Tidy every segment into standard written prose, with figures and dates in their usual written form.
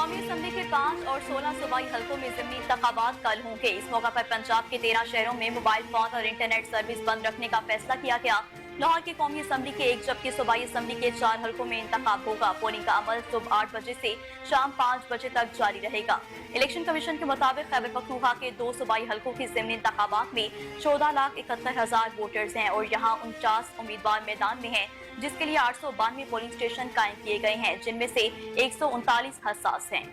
कौमी असम्बली के 5 और 16 सूबाई हलकों में ज़िमनी इंतखाबात कल होंगे। इस मौका पर पंजाब के 13 शहरों में मोबाइल फोन और इंटरनेट सर्विस बंद रखने का फैसला किया गया। लाहौर की कौमी असम्बली के 1 जबकि सूबाई असम्बली के 4 हलकों में इंतखाब होगा। पोलिंग का अमल सुबह 8 बजे से शाम 5 बजे तक जारी रहेगा। इलेक्शन कमीशन के मुताबिक खैबर पख्तूनख्वा के 2 सूबाई हलकों की ज़िमनी इंतखाबात में 14,71,000 वोटर्स हैं और यहाँ 49 उम्मीदवार मैदान में हैं, जिसके लिए 892 पोलिंग स्टेशन कायम किए गए हैं, जिनमें से 139 हसास हैं।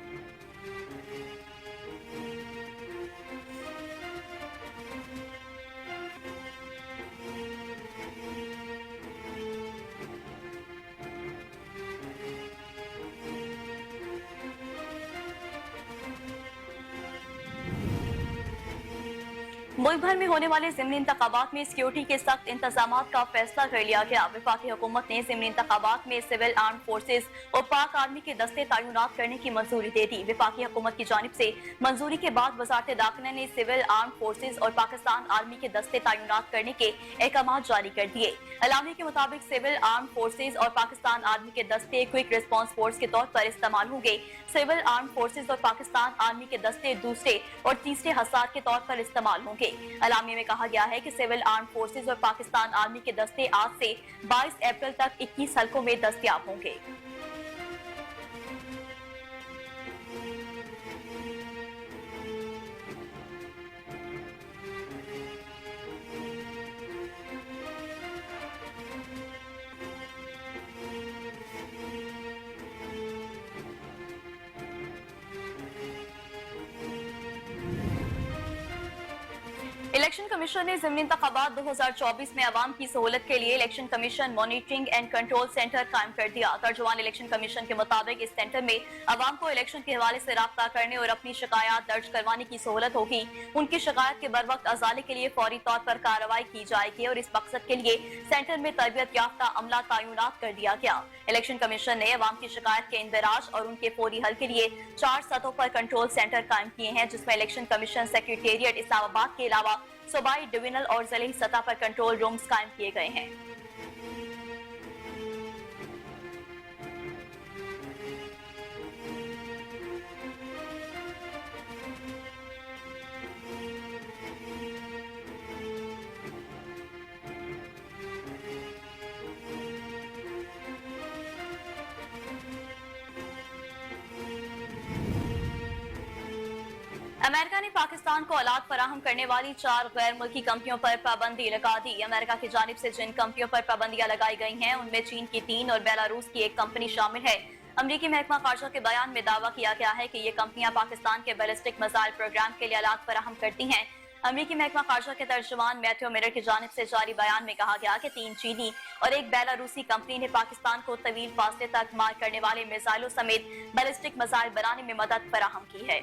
मुल्क भर में होने वाले ज़िमनी इंतखाबात में सिक्योरिटी के सख्त इंतजामात का फैसला कर लिया गया। वफाकी हुकूमत ने ज़िमनी इंतखाबात में सिविल आर्म फोर्सेज और पाक आर्मी के दस्ते तैनात करने की मंजूरी दे दी। वफाकी हुकूमत की जानिब से मंजूरी के बाद वज़ारत दाखिला ने सिविल आर्म फोर्सेज और पाकिस्तान आर्मी के दस्ते तैनात करने के अहकाम जारी कर दिए। अलामी के मुताबिक सिविल आर्म फोर्सेज और पाकिस्तान आर्मी के दस्ते क्विक रिस्पॉन्स फोर्स के तौर पर इस्तेमाल होंगे। सिविल आर्म फोर्सेज और पाकिस्तान आर्मी के दस्ते दूसरे और तीसरे हसार के तौर पर इस्तेमाल होंगे। अलामी में कहा गया है कि सिविल आर्म फोर्सेज और पाकिस्तान आर्मी के दस्ते आज से 22 अप्रैल तक 21 हलकों में दस्तयाब होंगे। इलेक्शन कमीशन ने ज़िमनी इंतखाबात 2024 में अवाम की सहूलत के लिए election commission monitoring and control centre कायम कर दिया। तर्जुमान इलेक्शन कमीशन के मुताबिक इस सेंटर में अवाम को इलेक्शन के हवाले से राब्ता करने और अपनी शिकायत दर्ज करवाने की सहूलत होगी। उनकी शिकायत के बर वक्त अजाले के लिए फौरी तौर पर कार्रवाई की जाएगी और इस मकसद के लिए सेंटर में तरबियत याफ्ता अमला तैनात कर दिया गया। इलेक्शन कमीशन ने अवाम की शिकायत के इंदराज और उनके फौरी हल के लिए 4 सतहों पर कंट्रोल सेंटर कायम किए हैं, जिसमें इलेक्शन कमीशन सेक्रेटेरिएट इस्लामाबाद के अलावा सूबाई, डिवीजनल और जिले सतह पर कंट्रोल रूम्स कायम किए गए हैं। अमेरिका ने पाकिस्तान को औलाद फराहम करने वाली 4 गैर मुल्की कंपनियों पर पाबंदी लगा दी। अमेरिका की जानिब से जिन कंपनियों पर पाबंदियां लगाई गई हैं, उनमें चीन की 3 और बेलारूस की 1 कंपनी शामिल है। अमरीकी महकमा खारजा के बयान में दावा किया गया है कि ये कंपनियां पाकिस्तान के बैलिस्टिक मिसाइल प्रोग्राम के लिए औलाद फराहम करती हैं। अमरीकी महकमा खारजा के तर्जुमान मैथ्यू मिलर की जानिब से जारी बयान में कहा गया कि 3 चीनी और 1 बेलारूसी कंपनी ने पाकिस्तान को तवील फासले तक मार करने वाले मिसाइलों समेत बैलिस्टिक मिसाइल बनाने में मदद फराहम की है।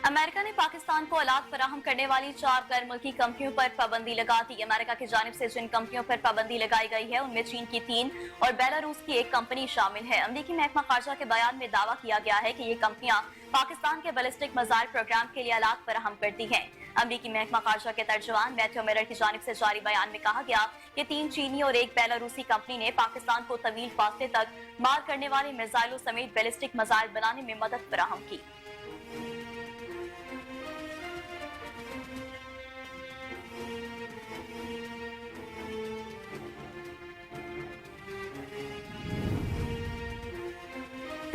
अमेरिका ने पाकिस्तान को औलाद फराहम करने वाली 4 गैर मुल्की कंपनियों पर पाबंदी लगा दी। अमेरिका की जानिब से जिन कंपनियों पर पाबंदी लगाई गई है, उनमें चीन की 3 और बेलारूस की 1 कंपनी शामिल है। अमरीकी महकमा खारजा के बयान में दावा किया गया है कि ये कंपनियां पाकिस्तान के बैलिस्टिक मिसाइल प्रोग्राम के लिए औलाद फराहम करती हैं। अमरीकी महकमा खारजा के तर्जुमान मैथ्यू मिलर की जानिब से जारी बयान में कहा गया कि 3 चीनी और 1 बेलारूसी कंपनी ने पाकिस्तान को तवील फासले तक मार करने वाले मिसाइलों समेत बैलिस्टिक मिसाइल बनाने में मदद फराहम की।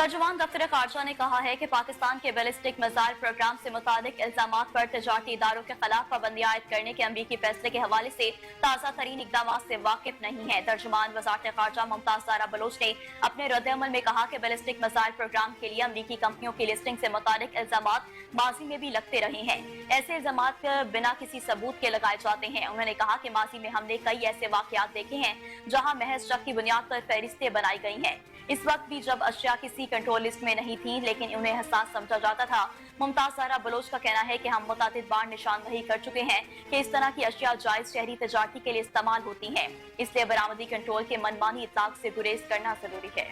तर्जुमान दफ्तर खारजा ने कहा है कि पाकिस्तान के बैलिस्टिक मिसाइल प्रोग्राम से मुताबिक इल्जामात पर तजारती इदारों के खिलाफ पाबंदी आयद करने के अमरीकी फैसले के हवाले से ताज़ा तरीन इकदाम से वाकिफ नहीं है। तर्जुमान वज़ारत खारजा मुमताज ज़ारा बलोच ने अपने रद्द-ए-अमल में कहा कि बैलिस्टिक मिसाइल प्रोग्राम के लिए अमरीकी कंपनियों की लिस्टिंग से मुताबिक इल्जामात माजी में भी लगते रहे हैं। ऐसे इल्जामात बिना किसी सबूत के लगाए जाते हैं। उन्होंने कहा कि माजी में हमने कई ऐसे वाकयात देखे हैं जहां महज शक की बुनियाद पर फहरिस्तें बनाई गई हैं। इस वक्त भी जब अशिया किसी कंट्रोल लिस्ट में नहीं थी लेकिन उन्हें हसास समझा जाता था। मुमताज ज़ारा बलोच का कहना है कि हम मुतादिद बार निशानदही कर चुके हैं कि इस तरह की अशिया जायज शहरी तजारती के लिए इस्तेमाल होती हैं, इसलिए बरामदी कंट्रोल के मनमानी इतलाक से गुरेज करना जरूरी है।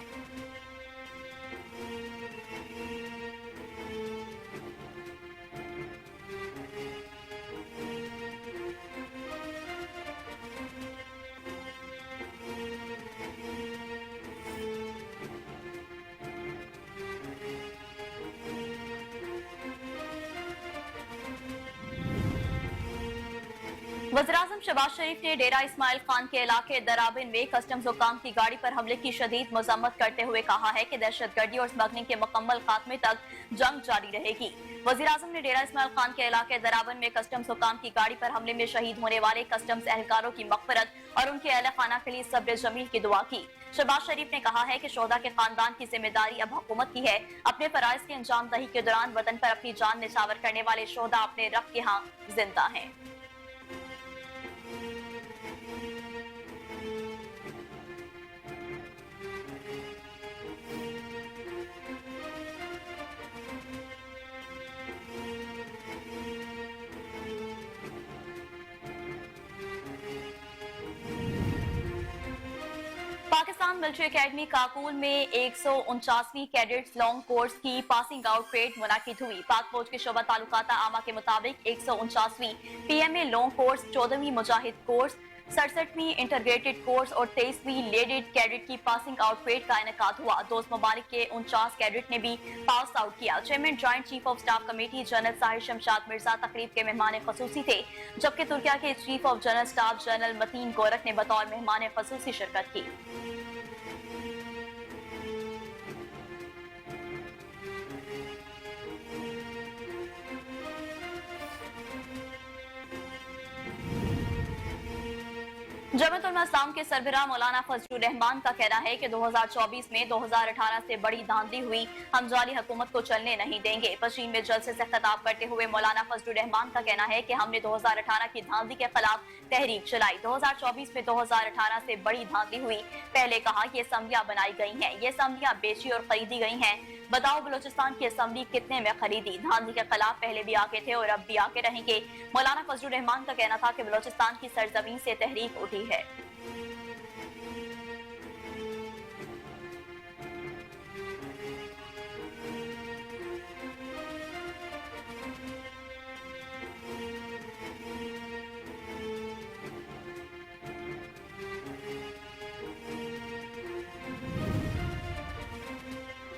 वज़ीर-ए-आज़म शहबाज शरीफ ने डेरा इस्माइल खान के इलाके दराबिन में कस्टम्स हुकाम की गाड़ी पर हमले की शदीद मजम्मत करते हुए कहा है कि दहशतगर्दी और स्मगलिंग के मुकम्मल खात्मे तक जंग जारी रहेगी। वज़ीर-ए-आज़म ने डेरा इस्माइल खान के इलाके दराबिन में कस्टम्स हुकाम की गाड़ी पर हमले में शहीद होने वाले कस्टम्स एहलकारों की मग़फ़िरत और उनके अहले खाना के लिए सब्र जमील की दुआ की। शहबाज शरीफ ने कहा है कि शोहदा के खानदान की जिम्मेदारी अब हुकूमत की है। अपने फराइज की अंजाम दही के दौरान वतन पर अपनी जान निछावर करने वाले शोहदा अपने रब के यहाँ जिंदा हैं। पाकिस्तान मिलिट्री एकेडमी काकुल में 149वीं कैडेट्स लॉन्ग कोर्स की पासिंग आउट परेड मुनाकिद हुई। पाक फौज के शोबा तालुकात आमा के मुताबिक 149वीं पीएमए लॉन्ग कोर्स, 14वीं मुजाहिद कोर्स, 67वीं इंटीग्रेटेड कोर्स और 23वीं लेडीड कैडेट की पासिंग आउट परेड का इनेकाद हुआ। दोस्त ममालिक के 49 कैडेट ने भी पास आउट किया। Chairman joint chief of staff committee general Sahir Shamshad Mirza तकरीब के मेहमान खसूसी थे, जबकि तुर्किया के chief of general staff general Metin Gurak ने बतौर मेहमान खसूसी शिरकत की। जमात उलमा इस्लाम के सरबराह मौलाना फजलुर रहमान का कहना है कि 2024 में 2018 से बड़ी धांधली हुई, हम जाली हुकूमत को चलने नहीं देंगे। पश्चिम में जलसे से खिताब करते हुए मौलाना फजलुर रहमान का कहना है कि हमने 2018 की धांधली के खिलाफ तहरीक चलाई। 2024 में 2018 से बड़ी धांधली हुई। पहले कहा ये असम्बलियां बनाई गई हैं, ये असम्बलियां बेची और खरीदी गई हैं। बताओ बलोचिस्तान की असम्बली कितने में खरीदी? धांधली के खिलाफ पहले भी आगे थे और अब भी आगे रहेंगे। मौलाना फजलुर रहमान का कहना था कि बलोचिस्तान की सरजमीन से तहरीक उठी है।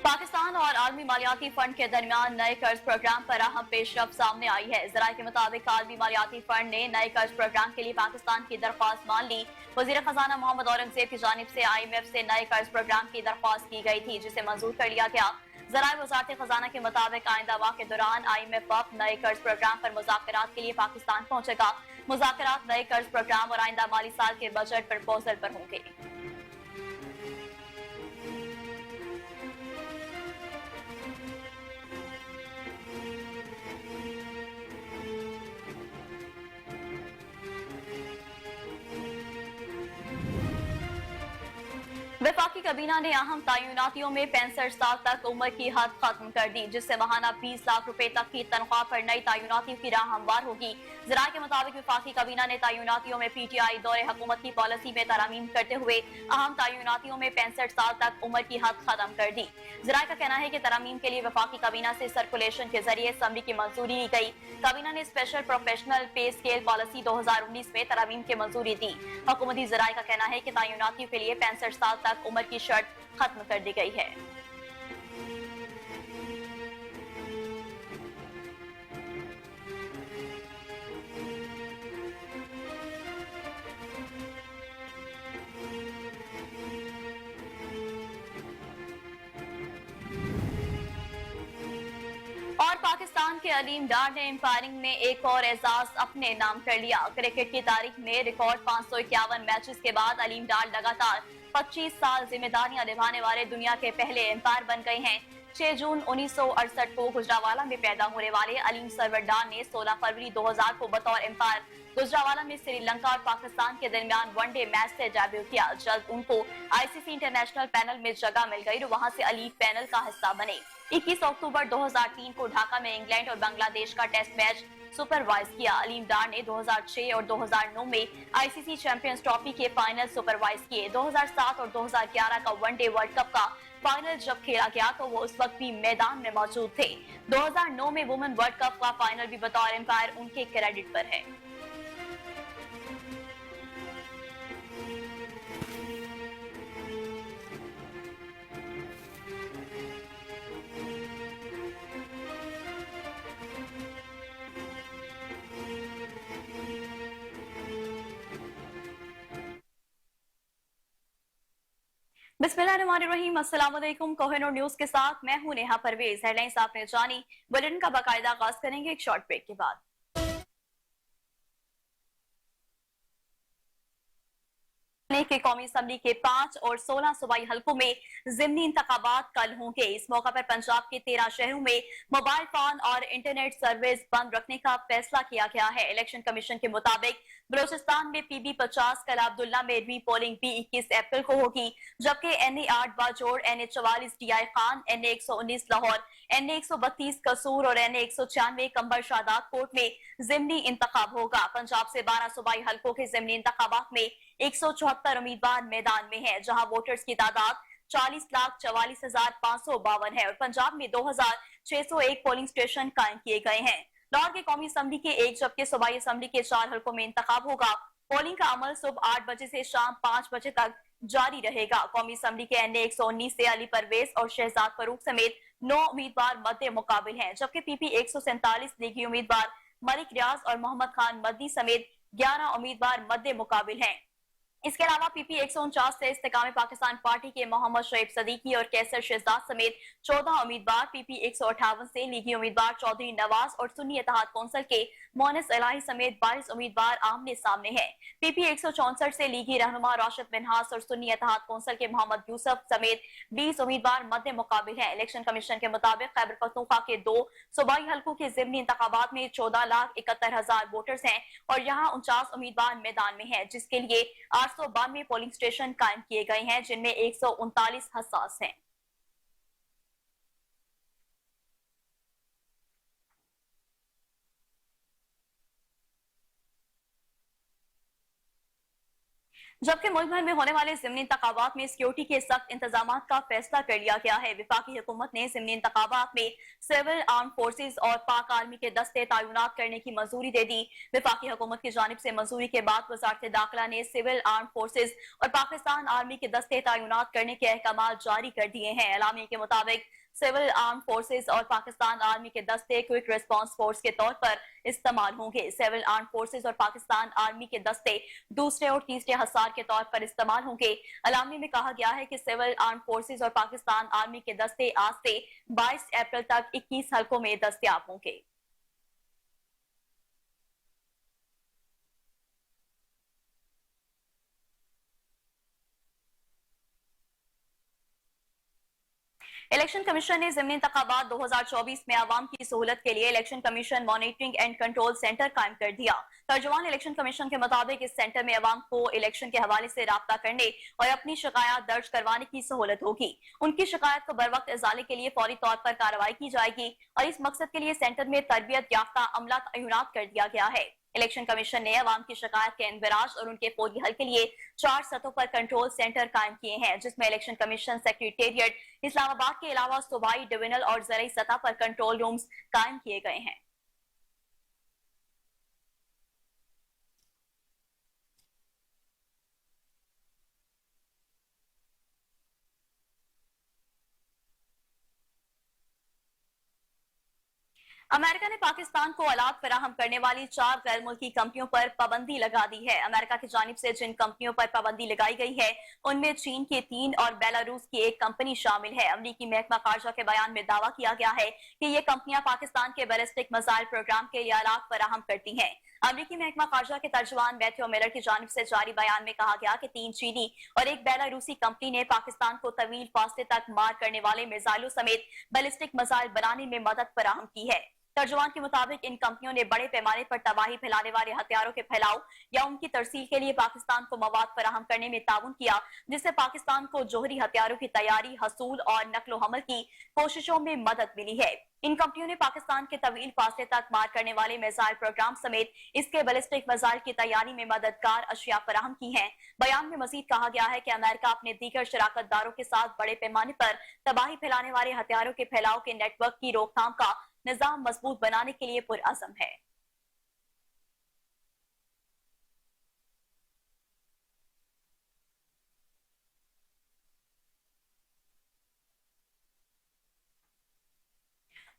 पाकिस्तान और आलमी मालियाती फंड के दरमियान नए कर्ज प्रोग्राम पर अहम पेशरफ सामने आई है। जराये के मुताबिक आलमी मालियाती फंड ने नए कर्ज प्रोग्राम के लिए पाकिस्तान की दरख्वास्त मान ली। वजीर खजाना मोहम्मद औरंगजेब की जानिब से IMF से नए कर्ज प्रोग्राम की दरख्वास्त की गई थी, जिसे मंजूर कर लिया गया। जराये वजारत खजाना के मुताबिक आइंदा माह के दौरान IMF अब नए कर्ज प्रोग्राम पर मुज़ाकरात के लिए पाकिस्तान पहुंचेगा। मुज़ाकरात नए कर्ज प्रोग्राम और आइंदा माली साल के बजट प्रपोजल पर होंगे। वफाकी kabina ने अहम तयनातियों में 65 साल तक उम्र की हद खत्म कर दी, जिससे माहाना 20 लाख रुपए तक की तनख्वाह पर नई तयनातियों की राह हमवार होगी। ज़राए के मुताबिक वफाकी kabina ने तयनातियों में PTI दौरे हुकूमत की पॉलिसी में तरमीम करते हुए अहम तयनातियों में 65 साल तक उम्र की हद खत्म कर दी। ज़राए का कहना है कि तरमीम के लिए वफाकी kabina से सर्कुलेशन के जरिए असम्बली की मंजूरी ली गई। kabina ने स्पेशल प्रोफेशनल पे स्केल पॉलिसी 2019 में तरमीम की मंजूरी दी। हुकूमती ज़राए का कहना है कि तयनातियों के लिए 65 साल तक उम्र की शर्त खत्म कर दी गई है। पाकिस्तान के अलीम डार ने एम्पायरिंग में एक और एजाज अपने नाम कर लिया। क्रिकेट की तारीख में रिकॉर्ड 551 मैचेस के बाद अलीम डार लगातार 25 साल जिम्मेदारियां निभाने वाले दुनिया के पहले एम्पायर बन गए हैं। 6 जून 1968 को गुजरावाला में पैदा होने वाले अलीम सरवर डार ने 16 फरवरी 2000 को बतौर एम्पायर गुजरावाला में श्रीलंका और पाकिस्तान के दरमियान वनडे मैच से डेब्यू किया। जल्द उनको आईसीसी इंटरनेशनल पैनल में जगह मिल गई और वहां से अलीफ पैनल का हिस्सा बने। 21 अक्टूबर 2003 को ढाका में इंग्लैंड और बांग्लादेश का टेस्ट मैच सुपरवाइज किया। अलीम डार ने 2006 और 2009 में आईसीसी चैंपियंस ट्रॉफी के फाइनल सुपरवाइज किए। 2007 और 2011 का वनडे वर्ल्ड कप का फाइनल जब खेला गया तो वो उस वक्त भी मैदान में मौजूद थे। 2009 में वुमेन वर्ल्ड कप का फाइनल भी बतौर एम्पायर उनके क्रेडिट पर है। बिस्मिल्लाहिर्रहमानिर्रहीम, अस्सलाम वालेकुम। कोहिनूर न्यूज के साथ मैं हूं नेहा परवेज। हेडलाइंस आपने जानी, बुलेटिन का बाकायदा आगाज करेंगे एक शॉर्ट ब्रेक के बाद। के कौमी असम्बली के 5 और 16 सूबाई हलकों में जिमनी इंतखाबात कल होंगे। इस मौका पर पंजाब के 13 शहरों में मोबाइल फोन और इंटरनेट सर्विस बंद रखने का फैसला किया गया है। इलेक्शन कमीशन के मुताबिक बलोचिस्तान में PB 50 कला अब्दुल्ला में री पोलिंग भी 21 अप्रैल को होगी, जबकि NA 8 Bajaur, NA 44 DI Khan, NA 119 Lahore, NA 132 कसूर और NA 196 कंबर शादात कोट में जिमनी इंतखाब होगा। पंजाब से 12 सूबाई हलकों के जिमनी इंतखाबात में 174 उम्मीदवार मैदान में हैं, जहां वोटर्स की तादाद 40,44,552 है और पंजाब में 2,601 पोलिंग स्टेशन कायम किए गए हैं। लाहौर के कौमी असम्बली के 1 जबकि सूबाई असम्बली के 4 हलकों में इंतखाब होगा। पोलिंग का अमल सुबह 8 बजे से शाम 5 बजे तक जारी रहेगा। कौमी असम्बली के NA 119 से अली परवेज और शहजाद फरूक समेत 9 उम्मीदवार मद्दे मुकाबिल हैं, जबकि PP 147 लीगी उम्मीदवार मलिक रियाज और मोहम्मद खान मदनी समेत 11 उम्मीदवार मद्दे मुकाबिल हैं। इसके अलावा PP 149 से इस्तेकाम पाकिस्तान पार्टी के मोहम्मद शोएब सदीकी और कैसर शहजाद समेत 14 उम्मीदवार, PP 158 से लीगी उम्मीदवार चौधरी नवाज और सुन्नी इत्तेहाद कौंसिल के मोनिस इलाही समेत 22 उम्मीदवार आमने सामने हैं। PP 164 से लीगी रहनुमा राशिद मिन्हास और सुन्नी इत्तेहाद कौंसिल के मोहम्मद यूसुफ समेत 20 उम्मीदवार मद्दे मुकाबिल हैं। इलेक्शन कमीशन के मुताबिक खैबर पख्तूनख्वा के 2 सूबाई हलकों के जिमनी इंतखाबात में 14,71,000 वोटर्स हैं और यहाँ 49 उम्मीदवार मैदान में हैं, जिसके लिए 892 पोलिंग स्टेशन कायम किए गए हैं, जिनमें 139 हसास हैं। जबकि मुल्क भर में होने वाले ज़िमनी इंतखाबात में सिक्योरिटी के सख्त इंतजाम का फैसला कर लिया गया है। विफाकी हुकूमत ने ज़िमनी इंतखाबात में सिविल आर्म फोर्सेज और पाक आर्मी के दस्ते तैनात करने की मंजूरी दे दी। विफाकी हुकूमत की जानिब से मंजूरी के बाद वज़ारत दाखिला ने सिविल आर्म फोर्सेज और पाकिस्तान आर्मी के दस्ते तैनात करने के अहकाम जारी कर दिए हैं। एलामिया के मुताबिक सिविल आर्म फोर्सेज और पाकिस्तान आर्मी के दस्ते क्विक रिस्पांस फोर्स के तौर पर इस्तेमाल होंगे। सिविल आर्म फोर्सेज और पाकिस्तान आर्मी के दस्ते दूसरे और तीसरे हसार के तौर पर इस्तेमाल होंगे। अलामी में कहा गया है कि सिविल आर्म फोर्सेज और पाकिस्तान आर्मी के दस्ते आज से 22 अप्रैल तक 21 हलकों में दस्तयाब होंगे। इलेक्शन कमीशन ने ज़िमनी इंतखाबात 2024 में आवाम की सहूलत के लिए election commission monitoring and control centre कायम कर दिया। तर्जुमान इलेक्शन कमीशन के मुताबिक इस सेंटर में आवाम को इलेक्शन के हवाले से राब्ता करने और अपनी शिकायत दर्ज करवाने की सहूलत होगी। उनकी शिकायत को बर वक्त इजाले के लिए फौरी तौर पर कार्रवाई की जाएगी और इस मकसद के लिए सेंटर में तरबियत याफ्ता अमला तैनात कर दिया गया है। इलेक्शन कमीशन ने अवाम की शिकायत के इंदराज और उनके फौरी हल के लिए 4 सतहों पर कंट्रोल सेंटर कायम किए हैं, जिसमें इलेक्शन कमीशन सेक्रेटेरिएट इस्लामाबाद के अलावा सूबाई, डिविजनल और ज़िला सतह पर कंट्रोल रूम्स कायम किए गए हैं। अमेरिका ने पाकिस्तान को औलाद फराहम करने वाली 4 गैर मुल्की कंपनियों पर पाबंदी लगा दी है। अमेरिका की जानिब से जिन कंपनियों पर पाबंदी लगाई गई है उनमें चीन की 3 और बेलारूस की 1 कंपनी शामिल है। अमरीकी महकमा खारजा के बयान में दावा किया गया है कि ये कंपनियां पाकिस्तान के बैलिस्टिक मिसाइल प्रोग्राम के लिए औलाद फराहम करती हैं। अमरीकी महकमा खारजा के तर्जुमान मैथ्यू मिलर की जानिब से जारी बयान में कहा गया कि 3 चीनी और 1 बेलारूसी कंपनी ने पाकिस्तान को तवील फासले तक मार करने वाले मिसाइलों समेत बैलिस्टिक मिसाइल बनाने में मदद फराहम की है। तर्जुमान के मुताबिक इन कंपनियों ने बड़े पैमाने पर तबाही फैलाने वाले हथियारों के फैलाव या उनकी तरसील के लिए पाकिस्तान को मवाद फराहम करने में ताउन किया, जिससे पाकिस्तान को जोहरी हथियारों की तैयारी, हसूल और नकलो हमल की कोशिशों में मदद मिली है। इन कंपनियों ने पाकिस्तान के तवील फासले तक मार करने वाले मिसाइल प्रोग्राम समेत इसके बैलिस्टिक मिसाइल की तैयारी में मददगार अशिया फराहम की हैं। बयान में मजीद कहा गया है कि अमेरिका अपने दीगर शराकतदारों के साथ बड़े पैमाने पर तबाही फैलाने वाले हथियारों के फैलाव के नेटवर्क की रोकथाम का निजाम मजबूत बनाने के लिए पुरअज़म है।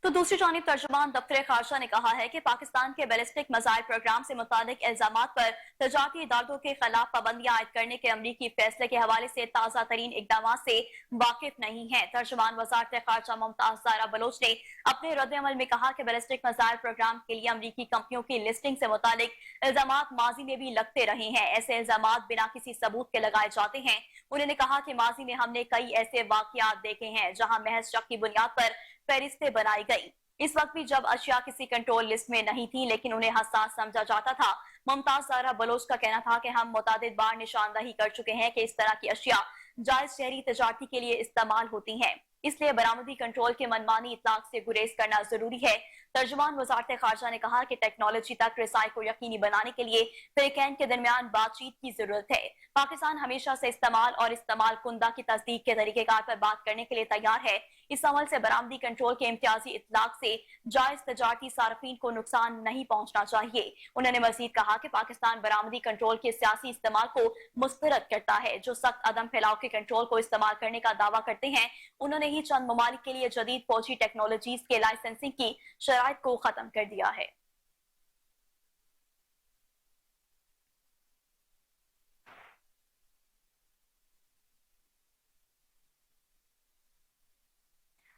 तो दूसरी जानिब तर्जुमान दफ्तर खारजा ने कहा है कि पाकिस्तान के बैलिस्टिक मिसाइल प्रोग्राम से मुताबिक इल्जामात पर तजारती अदालतों के खिलाफ पाबंदियां आयद करने के अमरीकी फैसले के हवाले से ताज़ा तरीन इकदाम से वाकिफ नहीं है। तर्जुमान वज़ारत खारजा मुमताज ज़ारा बलोच ने अपने रद्द-ए-अमल में कहा कि बैलिस्टिक मिसाइल प्रोग्राम के लिए अमरीकी कंपनियों की लिस्टिंग से मुतालिक इल्जामात माजी में भी लगते रहे हैं। ऐसे इल्जामात बिना किसी सबूत के लगाए जाते हैं। उन्होंने कहा कि माजी में हमने कई ऐसे वाकयात देखे हैं जहां महज शक की बुनियाद पर फहरिस्तें बनाई गई। इस वक्त भी जब अशिया किसी कंट्रोल लिस्ट में नहीं थी लेकिन उन्हें हसास समझा जाता था। मुमताज ज़ारा बलोच का कहना था कि हम मुतादिद बार निशानदही कर चुके हैं कि इस तरह की अशिया जायज शहरी तजारती के लिए इस्तेमाल होती हैं, इसलिए बरामदी कंट्रोल के मनमानी इतलाक से गुरेज करना जरूरी है। तर्जुमान वजारत खारजा ने कहा कि टेक्नोलॉजी तक रसाई को यकीनी बनाने के लिए फरीकैन के दरमियान बातचीत की जरूरत है। पाकिस्तान हमेशा से इस्तेमाल और इस्तेमाल कुंदा की तस्दीक के तरीकेकार पर बात करने के लिए तैयार है। इस अमल से बरामदी कंट्रोल के इम्तियाजी इतलाक से जायज तजारती सार्फिन को नुकसान नहीं पहुंचना चाहिए। उन्होंने मजीद कहा कि पाकिस्तान बरामदी कंट्रोल के सियासी इस्तेमाल को मुस्तरद करता है जो सख्त अदम फैलाव के कंट्रोल को इस्तेमाल करने का दावा करते हैं। उन्होंने ही चंद ममालिक के लिए जदीद फौजी टेक्नोलॉजीज के लाइसेंसिंग की शराइत को खत्म कर दिया है।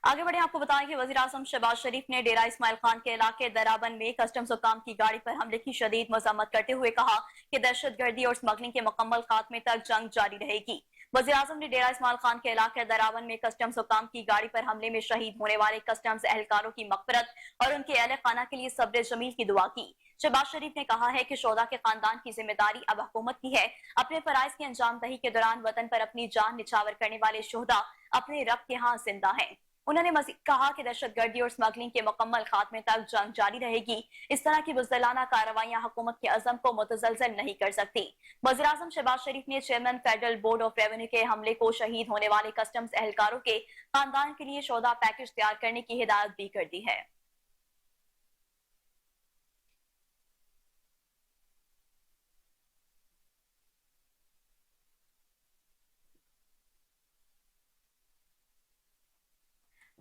आगे बढ़े आपको बताएं कि वजीर आजम शहबाज शरीफ ने डेरा इस्माइल खान के इलाके दराबन में कस्टम्स हुकाम की गाड़ी पर हमले की शदीद मजम्मत करते हुए कहा कि दहशत गर्दी और स्मगलिंग के मुकम्मल खात्मे तक जंग जारी रहेगी। वजीर आजम ने डेरा इस्माइल खान के इलाके दराबन में कस्टम्स हुकाम की गाड़ी पर हमले में शहीद होने वाले कस्टम्स एहलकारों की मगफरत और उनके अहले खाना के लिए सब्र जमील की दुआ की। शहबाज शरीफ ने कहा है कि शोदा के खानदान की जिम्मेदारी अब हुकूमत की है। अपने फराइज की अंजाम दही के दौरान वतन पर अपनी जान निछावर करने वाले शोहदा अपने रब के यहाँ जिंदा हैं। उन्होंने मजीद कहा कि दहशत गर्दी और स्मगलिंग के मुकम्मल खात्मे तक जंग जारी रहेगी। इस तरह की बुज़दिलाना कार्रवाइयां हुकूमत के अज़म को मुतज़लज़ल नहीं कर सकती। वज़ीर आज़म शहबाज शरीफ ने chairman federal board of revenue के हमले को शहीद होने वाले कस्टम्स एहलकारों के खानदान के लिए शोदा पैकेज तैयार करने की हिदायत भी कर दी है।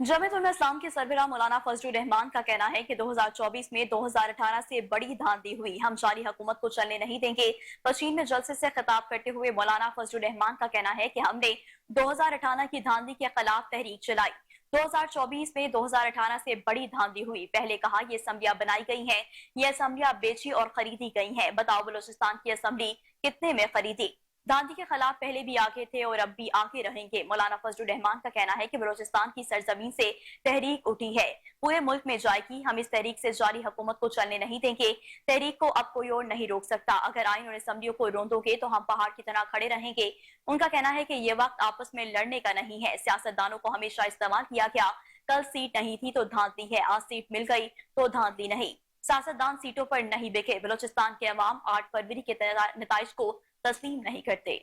जमीयत उलमा इस्लाम के सरबराह मौलाना फजलुर रहमान का कहना है कि 2024 में 2018 से बड़ी धांधली हुई, हम जारी हुकूमत को चलने नहीं देंगे। पश्चिम में जलसे से खिताब करते हुए मौलाना फजलुर रहमान का कहना है कि हमने 2018 की धांधली के खिलाफ तहरीक चलाई। 2024 में 2018 से बड़ी धांधली हुई। पहले कहा ये असम्बलियां बनाई गई हैं, ये असम्बलियां बेची और खरीदी गई हैं। बताओ बलूचिस्तान की असम्बली कितने में खरीदी? धांधली के खिलाफ पहले भी आगे थे और अब भी आगे रहेंगे। मौलाना फजलुर रहमान का कहना है कि बलूचिस्तान की सरजमीन से तहरीक उठी है, पूरे मुल्क में जाएगी। हम इस तहरीक से जारी हुकूमत को चलने नहीं देंगे। तहरीक को अब कोई और नहीं रोक सकता। अगर आइन और असम्बलियों को रोंदोगे तो हम पहाड़ की तरह खड़े रहेंगे। उनका कहना है कि ये वक्त आपस में लड़ने का नहीं है। सियासतदानों को हमेशा इस्तेमाल किया गया। कल सीट नहीं थी तो धांधली है, आज सीट मिल गई तो धांधली नहीं। सियासतदान सीटों पर नहीं बिके। बलूचिस्तान के अवाम 8 फरवरी के नताइज को तस्लीम नहीं करते।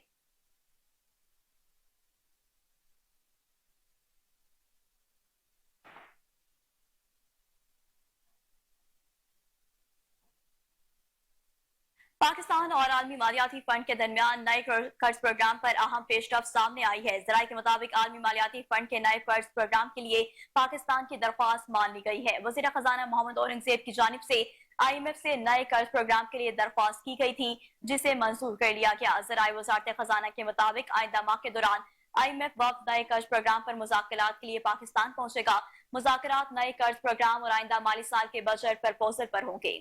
पाकिस्तान और आलमी मालियाती फंड के दरमियान नए कर्ज प्रोग्राम पर अहम पेशरफ सामने आई है। जराये के मुताबिक आलमी मालियाती फंड के नए कर्ज प्रोग्राम के लिए पाकिस्तान की दरख्वास्त मान ली गई है। वज़ीर खजाना मोहम्मद औरंगजेब की जानिब से IMF से नए कर्ज प्रोग्राम के लिए दरख्वास्त की गई थी, जिसे मंजूर कर लिया गया। जराये वज़ारत खजाना के मुताबिक आइंदा माह के दौरान IMF वफ्द नए कर्ज प्रोग्राम पर मुज़ाकरात के लिए पाकिस्तान पहुंचेगा। मुज़ाकरात नए कर्ज प्रोग्राम और आइंदा माली साल के बजट प्रपोजल पर होंगे।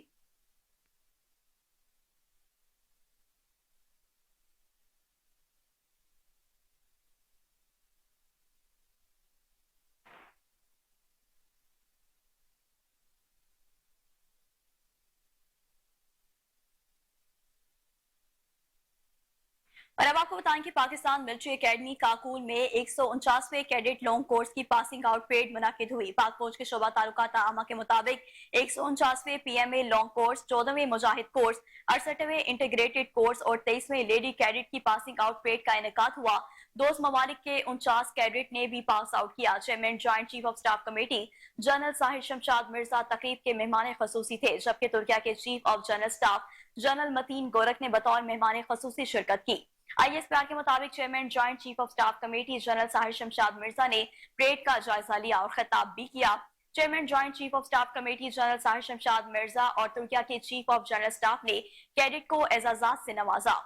और अब आपको बताएं कि पाकिस्तान मिलिट्री एकेडमी काकूल में 149वें कैडेट लॉन्ग कोर्स की पासिंग आउट परेड मुनाकिद हुई। पाक फौज के शोबा ताल्लुकात आमा के मुताबिक 149वें PMA लॉन्ग कोर्स, 14वें मुजाहिद कोर्स, 68वें इंटीग्रेटेड कोर्स और 23वें लेडी कैडेट की पासिंग आउट परेड का इनेकाद हुआ। दोस्त ममालिक के 49 कैडेट ने भी पास आउट किया। Chairman joint chief of staff committee general Sahir Shamshad Mirza तकरीब के मेहमान खसूसी थे, जबकि तुर्किया के chief of general staff general Metin Gurak ने बतौर मेहमान खसूसी शिरकत की। ISPR के मुताबिक chairman joint chief of staff committee general Sahir Shamshad Mirza ने परेड का जायजा लिया और खिताब भी किया। Chairman joint chief of staff committee general Sahir Shamshad Mirza और तुर्किया के चीफ ऑफ जनरल स्टाफ ने कैडेट को एजाजात से नवाजा।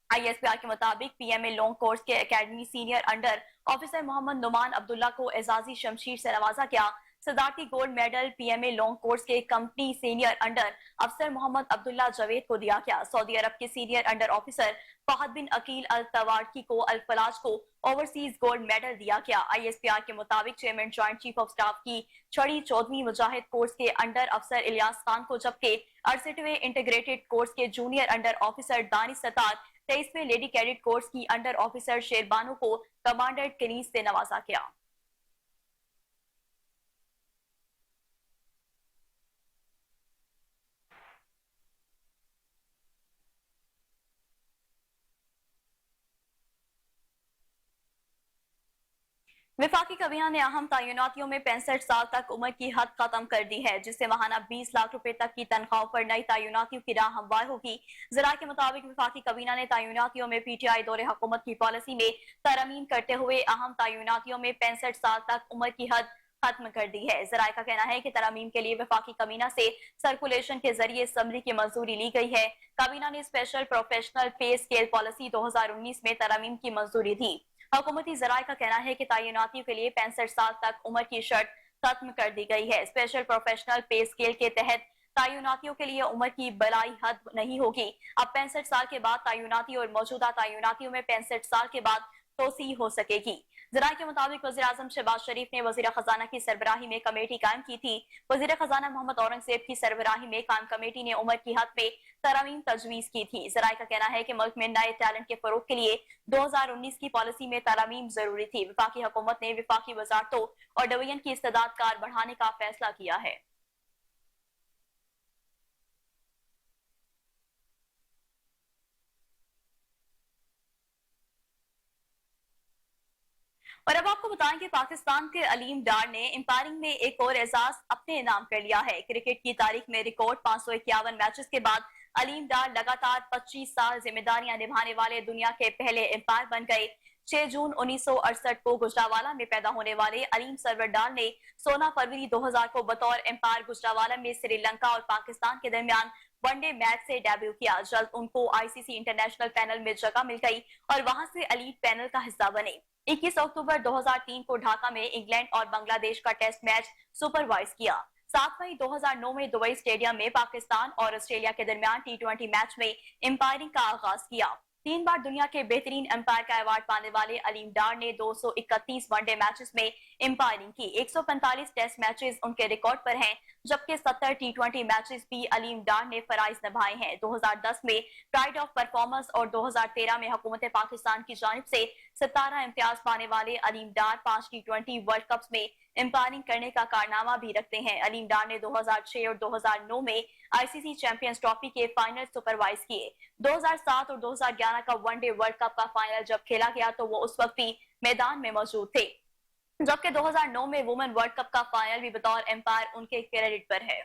ISPR के मुताबिक PMA लॉन्ग कोर्स के academy senior under officer Muhammad Noman Abdullah को एजाजी शमशीर से नवाजा गया। सदारती gold medal PMA long course के कंपनी सीनियर अंडर अफसर मोहम्मद अब्दुल्ला जवेद को दिया गया। सऊदी अरब के सीनियर अंडर ऑफिसर फहद बिन अकील अल तवारकी को अल फलाज को ओवरसीज गोल्ड मेडल दिया गया। ISPR के मुताबिक chairman joint chief of staff की छड़ी 14वीं मुजाहिद कोर्स के अंडर अफसर इलियास खान को, जबकि 68वें इंटीग्रेटेड कोर्स के junior under officer Danish Sattar, 23वें लेडी कैडेट कोर्स की अंडर ऑफिसर शेरबानो को कमांडेंट कनीज से नवाजा गया। विफाकी काबीना ने अहम तयनातियों में 65 साल तक उम्र की हद खत्म कर दी है, जिससे माहाना 20 लाख रुपए तक की तनख्वाह पर नई तयनातियों की राह हमवार होगी। जरा के मुताबिक विफाकी काबीना ने तयनातियों में PTI दौरे हुकूमत की पॉलिसी में तरमीम करते हुए अहम तयनातियों में 65 साल तक उम्र की हद खत्म कर दी है। जराये का कहना है कि तरमीम के लिए विफाकी काबीना से सर्कुलेशन के जरिए असम्बली की मंजूरी ली गई है। काबीना ने स्पेशल प्रोफेशनल पे स्केल पॉलिसी 2019 में तरमीम की मंजूरी दी। हुकूमती जराये का कहना है कि तयनातियों के लिए 65 साल तक उम्र की शर्त खत्म कर दी गई है। स्पेशल प्रोफेशनल पे स्केल के तहत तयनातियों के लिए उम्र की बलाई हद नहीं होगी। अब 65 साल के बाद तयनाती और मौजूदा तयनातियों में 65 साल के बाद तोसी हो सकेगी। जराये के मुताबिक वज़ीर आज़म शहबाज शरीफ ने वज़ीर खजाना की सरबराही में कमेटी कायम की थी। वज़ीर खजाना मोहम्मद औरंगजेब की सरबराही में कायम कमेटी ने उम्र की हद में तरमीम तजवीज की थी। जराये का कहना है कि मुल्क में नए टैलेंट के फरोग के लिए 2019 की पॉलिसी में तरमीम जरूरी थी। विफाकी हुकूमत ने विफाकी वजारतों और डिवीजन की इस्तेदाद कार बढ़ाने का फैसला किया है। और अब आपको बताएं कि पाकिस्तान के अलीम डार ने एम्पायरिंग में एक और एजाज अपने नाम कर लिया है। क्रिकेट की तारीख में रिकॉर्ड 551 मैचेस के बाद अलीम डार लगातार 25 साल जिम्मेदारियां निभाने वाले दुनिया के पहले एम्पायर बन गए। 6 जून 1968 को गुजरावाला में पैदा होने वाले अलीम सरवर डार ने 16 फरवरी 2000 को बतौर एम्पायर गुजरावाला में श्रीलंका और पाकिस्तान के दरमियान वनडे मैच से डेब्यू किया। जल्द उनको ICC इंटरनेशनल पैनल में जगह मिल गई और वहां से एलीट पैनल का हिस्सा बने। 21 अक्टूबर 2003 को ढाका में इंग्लैंड और बांग्लादेश का टेस्ट मैच सुपरवाइज किया। 7 मई 2009 में दुबई स्टेडियम में पाकिस्तान और ऑस्ट्रेलिया के दरमियान T20 मैच में एम्पायरिंग का आगाज किया। 3 बार दुनिया के बेहतरीन एम्पायर का अवार्ड पाने वाले अलीम डार ने 231 वनडे मैचेस में एम्पायरिंग की। 145 टेस्ट मैचेस उनके रिकॉर्ड पर हैं, जबकि 70 T20 मैचेस भी अलीम डार ने फराइज निभाए हैं। 2010 में प्राइड ऑफ परफॉर्मेंस और 2013 में हुकूमत पाकिस्तान की जानिब से 17 इम्तियाज पाने वाले अलीम डार 5 T20 वर्ल्ड कप में एम्पायरिंग करने का कारनामा भी रखते हैं। अलीम डार ने 2006 और 2009 में ICC चैंपियंस ट्रॉफी के फाइनल सुपरवाइज किए। 2007 और 2011 का वनडे वर्ल्ड कप का फाइनल जब खेला गया तो वो उस वक्त भी मैदान में मौजूद थे, जबकि 2009 में वुमेन वर्ल्ड कप का फाइनल भी बतौर एम्पायर उनके क्रेडिट पर है।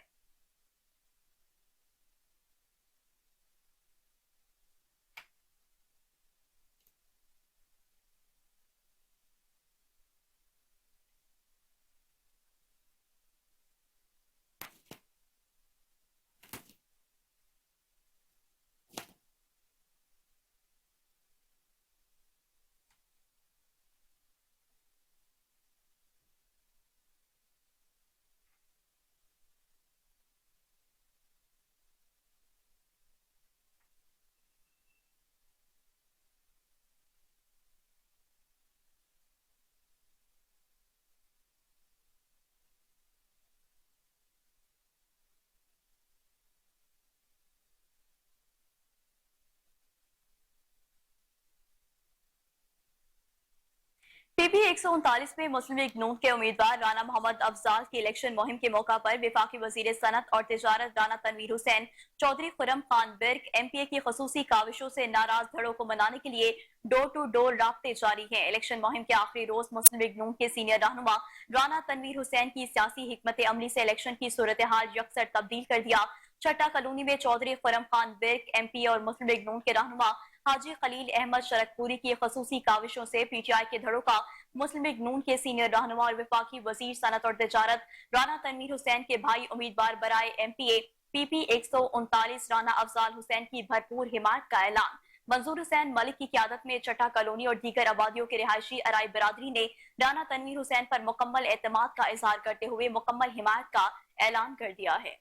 पीपी 139 में मुस्लिम लीग नून के उम्मीदवार राना मोहम्मद अफजाल की इलेक्शन मुहिम के मौका पर वफाकी वजीर सनत और तिजारत राना तनवीर हुसैन चौधरी खुरम खान बिर्क एमपीए की खसूसी काविशों से नाराज धड़ों को मनाने के लिए डोर टू डोर राब्ते जारी हैं। इलेक्शन मुहिम के आखिरी रोज मुस्लिम लीग नून के सीनियर रहनुमा राना तनवीर हुसैन की सियासी हिकमत अमली से इलेक्शन की सूरत हाल यकसर तब्दील कर दिया। छठा कॉलोनी में चौधरी खुरम खान बिर्क एमपी और मुस्लिम लीग नून के रहनुमा हाजी खलील अहमद शरकपुरी की खसूसी काविशों से पीटीआई के धड़ों का मुस्लिम लीग नून के सीनियर रहनुमा और वफाकी वजीर सनत और तिजारत राना तनवीर हुसैन के भाई उम्मीदवार बराए एमपीए पीपी 139 राना अफजाल हुसैन की भरपूर हिमायत का ऐलान। मंजूर हुसैन मलिक की क्यादत में चट्टा कॉलोनी और दीगर आबादियों के रिहायशी अराई बरादरी ने राना तनवीर हुसैन पर मुकम्मल एतमाद का इजहार करते हुए मुकम्मल हिमायत का ऐलान कर दिया है।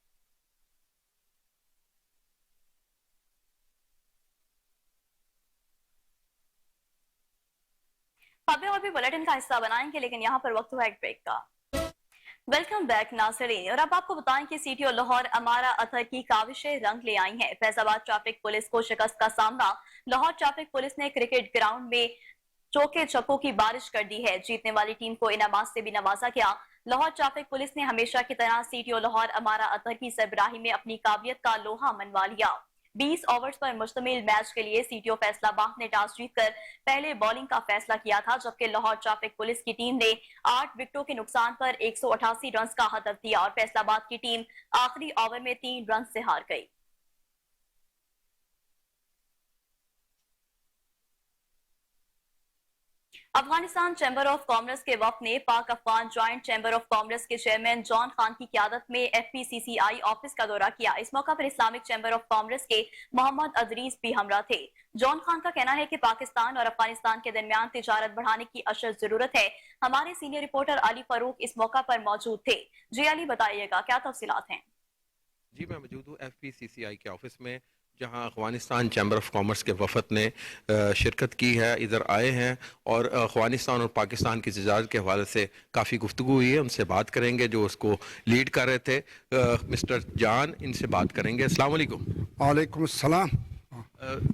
खबरें और भी बुलेटिन का हिस्सा बनाएंगे, लेकिन यहाँ पर वक्त हुआ एक ब्रेक का। वेलकम बैक नाज़रीन, और अब आपको बताएं कि सीटी और लाहौर अमारा अतर की काविशें रंग ले आई हैं। फैजाबाद ट्रैफिक पुलिस को शिकस्त का सामना। लाहौर ट्रैफिक पुलिस ने क्रिकेट ग्राउंड में चौके छक्कों की बारिश कर दी है। जीतने वाली टीम को इनामात से भी नवाजा गया। लाहौर ट्रैफिक पुलिस ने हमेशा की तरह सीटी और लाहौर अमारा अतर की सरबराही में अपनी काबिलियत का लोहा मनवा लिया। 20 ओवर्स पर मुश्तमिल मैच के लिए सीटीओ फैसलाबाद ने टॉस जीतकर पहले बॉलिंग का फैसला किया था, जबकि लाहौर ट्रैफिक पुलिस की टीम ने 8 विकेटों के नुकसान पर 188 रन का हदफ दिया और फैसलाबाद की टीम आखिरी ओवर में 3 रन से हार गई। अफगानिस्तान चैम्बर ऑफ कॉमर्स के वफद ने पाक Afghan joint chamber of commerce के चेयरमैन जॉन खान की क़यादत में एफपीसीसीआई ऑफिस का दौरा किया। इस मौका पर इस्लामिक चैम्बर ऑफ कॉमर्स के मोहम्मद अदरीस भी हमरा थे। जॉन खान का कहना है कि पाकिस्तान और अफगानिस्तान के दरमियान तिजारत बढ़ाने की अशद जरूरत है। हमारे सीनियर रिपोर्टर अली फारूक इस मौका पर मौजूद थे। जी अली, बताइएगा क्या तफसीलात हैं? जी, मैं मौजूद हूँ एफपीसीसीआई के ऑफिस में, जहां अफगानिस्तान चैम्बर ऑफ कॉमर्स के वफद ने शिरकत की है, इधर आए हैं और अफगानिस्तान और पाकिस्तान की तिजारत के हवाले से काफ़ी गुफ्तगू हुई है। उनसे बात करेंगे जो उसको लीड कर रहे थे, मिस्टर जान, इनसे बात करेंगे। अस्सलाम वालेकुम। वालेकुम अस्सलाम।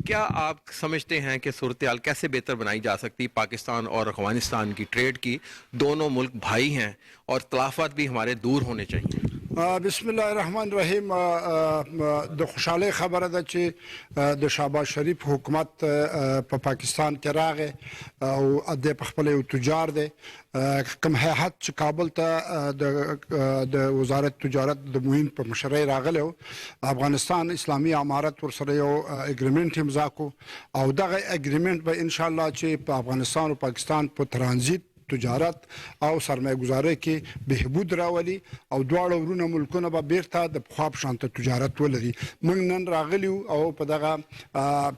क्या आप समझते हैं कि सूरत हाल कैसे बेहतर बनाई जा सकती? पाकिस्तान और अफगानिस्तान की ट्रेड की, दोनों मुल्क भाई हैं और तलाफात भी हमारे दूर होने चाहिए। बिस्मिल्लाहिर्रहमानिर्रहीम। د خوشاله خبره ده چې د شهباز شریف حکومت په پاکستان کې راغی او د خپل یو تجار دی کوم هیئت چې کابل ته د وزارت تجارت د مهم په مشرۍ راغلی و. افغانستان اسلامي امارت ورسره یو اګریمنټ امضا کو او دغه اګریمنټ به ان شاء الله چې په افغانستان او پاکستان په ترانزیت تجارت او سرمایه گذاری کې بهبود راولي او دواړه ورونه ملکونه به بیرته د پخوا په شان تجارت ولري. موږ نن راغلي او په دغه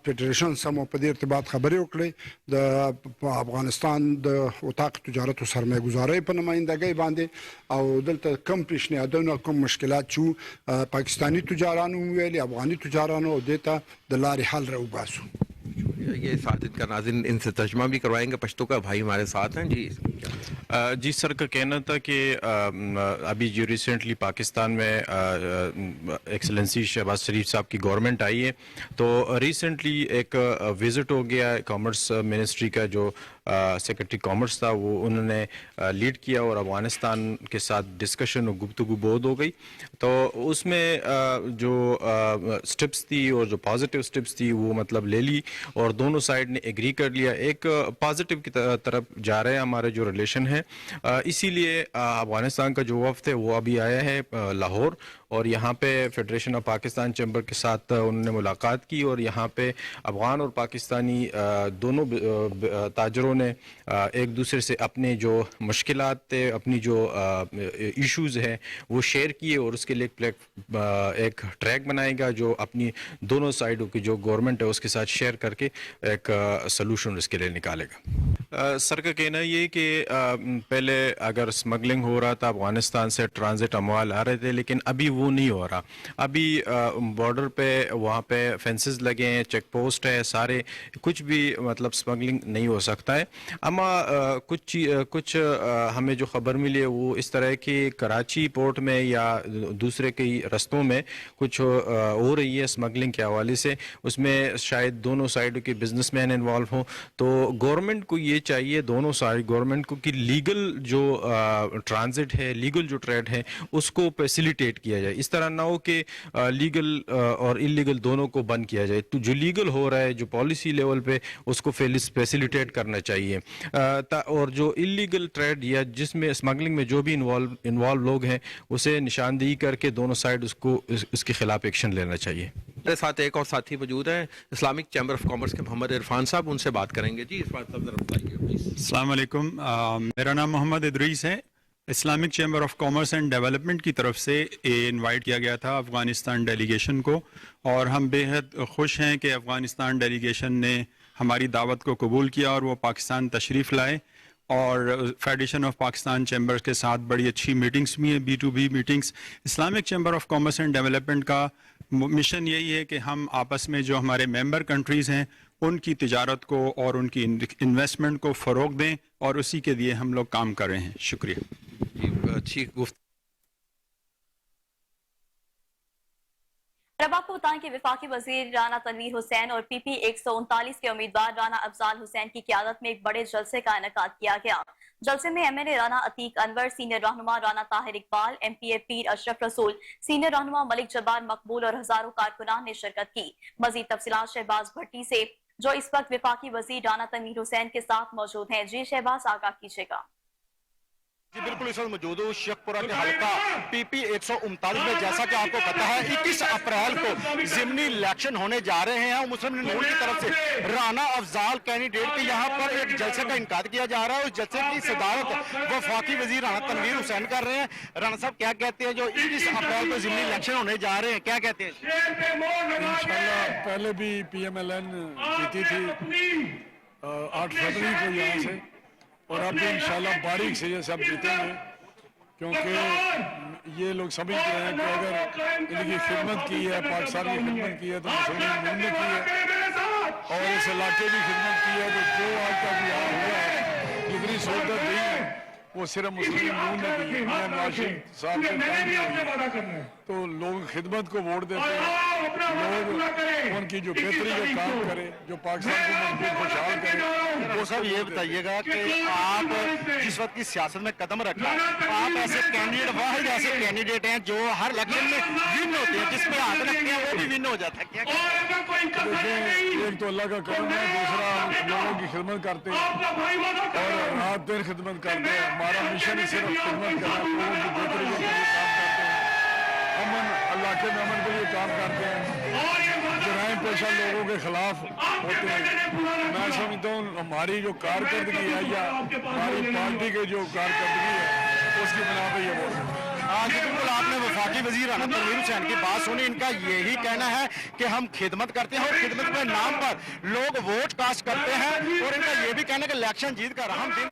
فدریشن سمو په دې ارتباط خبرې وکړې د افغانستان د اتاق تجارت او سرمایه گذاری په نمائندګۍ باندې او دلته کم پیشنهادونه کوم مشکلات چې پاکستانی تجارانو ویلي افغاني تجارانو او دیتا د لارې حل راوباسو. ये साथ इनका नाज़रीन इनसे तर्जमा भी करवाएंगे। पश्तो का भाई हमारे साथ हैं। जी जी सर का कहना था कि अभी जो रिसेंटली पाकिस्तान में एक्सेलेंसी शहबाज शरीफ साहब की गवर्नमेंट आई है, तो रिसेंटली एक विज़िट हो गया कॉमर्स मिनिस्ट्री का, जो सेक्रेटरी कॉमर्स था वो उन्होंने लीड किया और अफगानिस्तान के साथ डिस्कशन और गुफ्तगू बहुत हो गई। तो उसमें जो स्टेप्स थी और जो पॉजिटिव स्टेप्स थी वो मतलब ले ली और दोनों साइड ने एग्री कर लिया, एक पॉजिटिव की तरफ जा रहे हैं हमारे जो रिलेशन है। इसीलिए अफगानिस्तान का जो वफ्द है वो अभी आया है लाहौर और यहाँ पे फेडरेशन ऑफ पाकिस्तान चैम्बर के साथ उन्होंने मुलाकात की और यहाँ पे अफगान और पाकिस्तानी दोनों ताजरों ने एक दूसरे से अपने जो मुश्किलात थे, अपनी जो इश्यूज़ हैं वो शेयर किए और उसके लिए एक ट्रैक बनाएगा जो अपनी दोनों साइडों की जो गवर्नमेंट है उसके साथ शेयर करके एक सलूशन इसके लिए निकालेगा। सर का कहना ये कि पहले अगर स्मगलिंग हो रहा था अफगानिस्तान से ट्रांजिट अमवाल आ रहे थे, लेकिन अभी वो नहीं हो रहा। अभी बॉर्डर पे वहाँ पे फेंसेस लगे हैं, चेक पोस्ट है, सारे कुछ भी मतलब स्मगलिंग नहीं हो सकता है। अमा कुछ हमें जो खबर मिली है वो इस तरह की कराची पोर्ट में या दूसरे कई रस्तों में कुछ हो रही है स्मगलिंग के हवाले से, उसमें शायद दोनों साइडों के बिजनेसमैन इन्वॉल्व हों। तो गवर्नमेंट को ये چاہیے دونوں ساری گورنمنٹ کو کہ لیگل جو ٹرانزٹ ہے, لیگل جو ٹریڈ ہے اس کو فیسیلیٹیٹ کیا جائے. اس طرح نہ ہو کہ لیگل اور انلیگل دونوں کو بند کیا جائے. تو جو لیگل ہو رہا ہے جو پالیسی لیول پہ اس کو فیسیلیٹیٹ کرنا چاہیے, اور جو انلیگل ٹریڈ یا جس میں اسمگلنگ میں جو بھی انوالو لوگ ہیں اسے نشاندہی کر کے دونوں سائڈ اس کے خلاف ایکشن لینا چاہیے. میرے ساتھ ایک اور ساتھی موجود ہیں اسلامک چیمبر آف کامرس کے محمد عرفان صاحب, ان سے بات کریں گے. جی اس بات پر ذرا بتائیے پلیز. السلام علیکم, میرا نام محمد ادریس ہے. Islamic chamber of commerce and development کی طرف سے انوائٹ کیا گیا تھا افغانستان ڈیلیگیشن کو, اور ہم بے حد خوش ہیں کہ افغانستان ڈیلیگیشن نے ہماری دعوت کو قبول کیا اور وہ پاکستان تشریف لائے, اور فیڈریشن آف پاکستان چیمبرز کے ساتھ بڑی اچھی میٹنگز بھی ہیں, B2B meetings. Islamic chamber of commerce and development کا مشن یہی ہے کہ ہم آپس میں جو ہمارے ممبر کنٹریز ہیں ان کی تجارت کو اور ان کی انویسٹمنٹ کو فروغ دیں, اور اسی کے لیے ہم لوگ کام کر رہے ہیں. شکریہ. اچھی گفتگو. اب آپ کو بتائیں کہ وفاقی وزیر رانا تنویر حسین اور PP 139 کے امیدوار رانا افضال حسین کی قیادت میں ایک بڑے جلسے کا انعقاد کیا گیا. جلسے میں MLA رانا عتیق انور, سینئر رہنما رانا طاہر اقبال, MPA پیر اشرف رسول, سینئر رہنما ملک جبار مقبول اور ہزاروں کارکنان نے شرکت کی. مزید تفصیلات شہباز بھٹی سے جو اس وقت وفاقی وزیر رانا تنویر حسین کے ساتھ موجود ہیں. جی شہباز, آگاہ کیجیے گا. جی بالکل, اس وقت موجود ہوں شیخ پورہ کے حلقہ PP 139 میں. جیسا کہ آپ کو پتا ہے 21 اپریل کو ضمنی الیکشن ہونے جا رہے ہیں. مسلم لیگ نون کی طرف سے رانا افضال کینڈیڈیٹ کے یہاں پر ایک جلسے کا انعقاد کیا جا رہا ہے. اس جلسے کی صدارت وفاقی وزیر رانا تنویر حسین کر رہے ہیں. رانا صاحب کیا کہتے ہیں جو 21 اپریل کو ضمنی الیکشن ہونے جا رہے ہیں, کیا کہتے ہیں؟ انشاءاللہ پہلے بھی PMLN جیتی تھی 8 فروری کو یہاں سے, اور اب بھی انشاءاللہ باریک سے یہ سب جیتیں گے, کیونکہ یہ لوگ سمجھتے ہیں کہ اگر ان کی خدمت کی ہے, پاکستان کی خدمت کی ہے تو مسلم لیگ نے کی ہے, اور اس علاقے کی خدمت کی ہے. تو جو آج تک یہاں ہوا ہے جتنی سہولت دی ہے وہ صرف مسلم لیگ نے کی ہے. نواز شریف صاحب کے ٹائم میں تو لوگ خدمت کو ووٹ دیتے ہیں, لوگ ان کی جو بہتری کا کام کرے, جو پاکستان کو مضبوط خوشحال کرے. وہ صاحب یہ بتائیے گا کہ آپ جس وقت کی سیاست میں قدم رکھا, آپ ایسے کینڈیڈیٹ واحد ایسے کینڈیڈیٹ ہیں جو ہر الیکشن میں ون ہوتے ہیں, جس پہ ہاتھ رکھتے ہیں وہ بھی ون ہو جاتا ہے. دیکھیں ایک تو اللہ کا کرم ہے, دوسرا لوگوں کی خدمت کرتے ہیں اور رات دن خدمت کرتے ہیں. ہمارا مشن ہی صرف خدمت کرنا, لوگوں کی بہتری کے لیے کام کرتے ہیں, امن علاقے میں امن کے لیے کام کرتے ہیں, جرائم پیشہ لوگوں کے خلاف ہوتے ہیں. میں سمجھتا ہوں ہماری جو کارکردگی ہے یا ہماری پارٹی کی جو کارکردگی ہے اس کی بنا پہ یہ بول رہے ہیں. جی بالکل, آپ نے وفاقی وزیر رانا تنویر حسین کی بات سنی. ان کا یہی کہنا ہے کہ ہم خدمت کرتے ہیں اور خدمت کے نام پر لوگ ووٹ کاسٹ کرتے ہیں, اور ان کا یہ بھی کہنا ہے کہ الیکشن جیت کر ہم دن